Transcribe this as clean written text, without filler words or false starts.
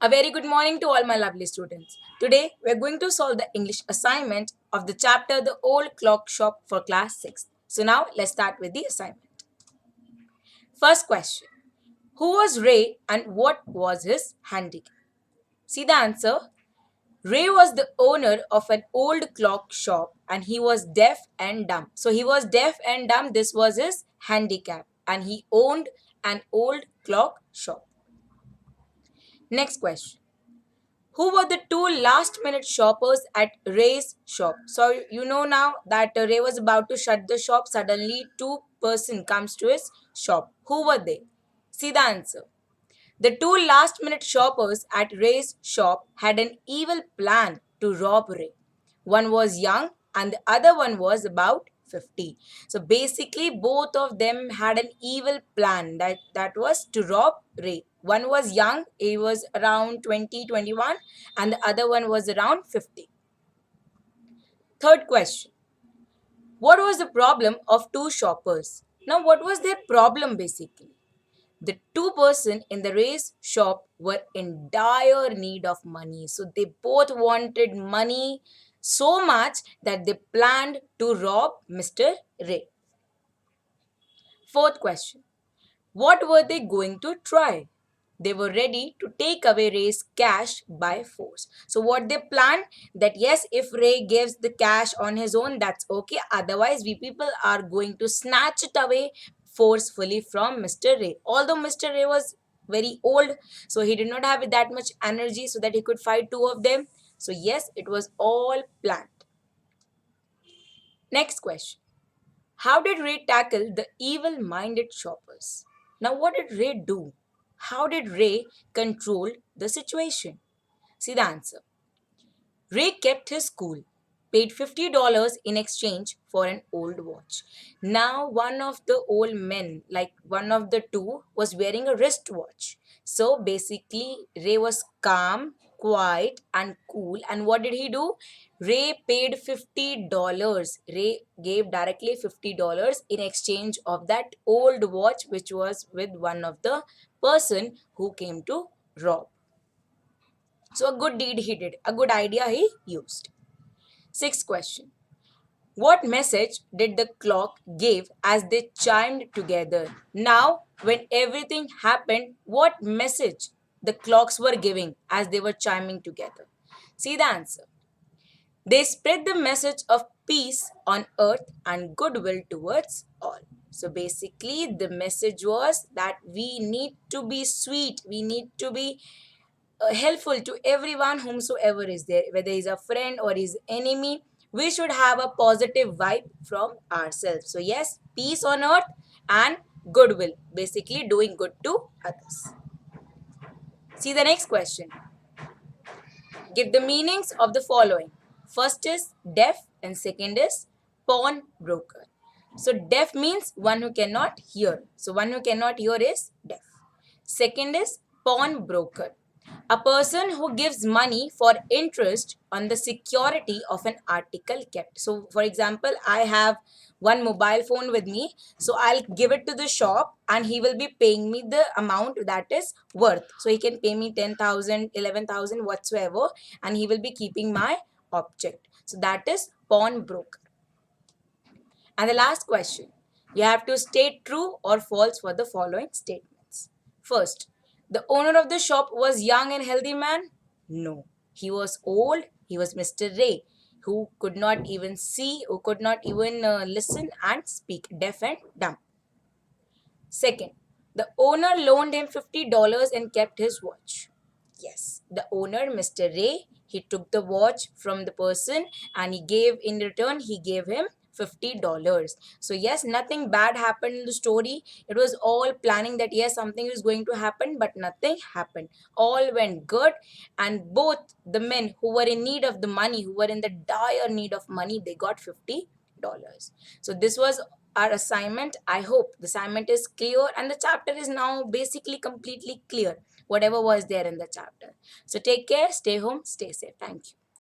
A very good morning to all my lovely students. Today we are going to solve the English assignment of the chapter The Old Clock Shop for class 6. So now let's start with the assignment. First question. Who was Ray and what was his handicap? See the answer. Ray was the owner of an old clock shop and he was deaf and dumb. So he was deaf and dumb. This was his handicap and he owned an old clock shop. Next question. Who were the two last minute shoppers at Ray's shop? So you know now that Ray was about to shut the shop. Suddenly two person comes to his shop. Who were they? See the answer. The two last minute shoppers at Ray's shop had an evil plan to rob Ray. One was young and the other one was about 50. So basically both of them had an evil plan that was to rob Ray. One was young, he was around 20, 21, and the other one was around 50. Third question. What was the problem of two shoppers? Now what was their problem basically? The two person in the Ray's shop were in dire need of money. So they both wanted money so much that they planned to rob Mr. Ray. Fourth question. What were they going to try? They were ready to take away Ray's cash by force. So what they planned that yes, if Ray gives the cash on his own, that's okay. Otherwise, we people are going to snatch it away forcefully from Mr. Ray. Although Mr. Ray was very old, so he did not have that much energy so that he could fight two of them. So yes, it was all planned. Next question. How did Ray tackle the evil-minded shoppers? Now, what did Ray do? How did Ray control the situation? See the answer. Ray kept his cool, paid $50 in exchange for an old watch. Now, one of the old men, like one of the two, was wearing a wristwatch. So basically, Ray was calm, quiet, and cool. And what did he do? Ray paid $50. Ray gave directly $50 in exchange of that old watch, which was with one of the person who came to rob. So a good deed he did, a good idea he used. Sixth question. What message did the clock give as they chimed together? Now, when everything happened, what message the clocks were giving as they were chiming together? See the answer. They spread the message of peace on earth and goodwill towards all. So basically, the message was that we need to be sweet, we need to be helpful to everyone whomsoever is there, whether he's a friend or his enemy. We should have a positive vibe from ourselves. So yes, peace on earth and goodwill, basically doing good to others. See the next question. Give the meanings of the following. First is deaf and second is pawnbroker. So deaf means one who cannot hear. So one who cannot hear is deaf. Second is pawnbroker. A person who gives money for interest on the security of an article kept. So for example, I have one mobile phone with me. So I'll give it to the shop and he will be paying me the amount that is worth. So he can pay me 10,000, 11,000 whatsoever and he will be keeping my object. So that is pawnbroker. And the last question. You have to state true or false for the following statements. First, the owner of the shop was young and healthy man? No. He was old. He was Mr. Ray, who could not even see, who could not even listen and speak, deaf and dumb. Second, the owner loaned him $50 and kept his watch. Yes, the owner, Mr. Ray, he took the watch from the person and he gave in return, he gave him $50. So yes, nothing bad happened in the story. It was all planning that yes, something is going to happen, but nothing happened. All went good and both the men who were in need of the money, who were in the dire need of money, they got $50. So this was our assignment. I hope the assignment is clear and the chapter is now basically completely clear, whatever was there in the chapter. So take care, stay home, stay safe. Thank you.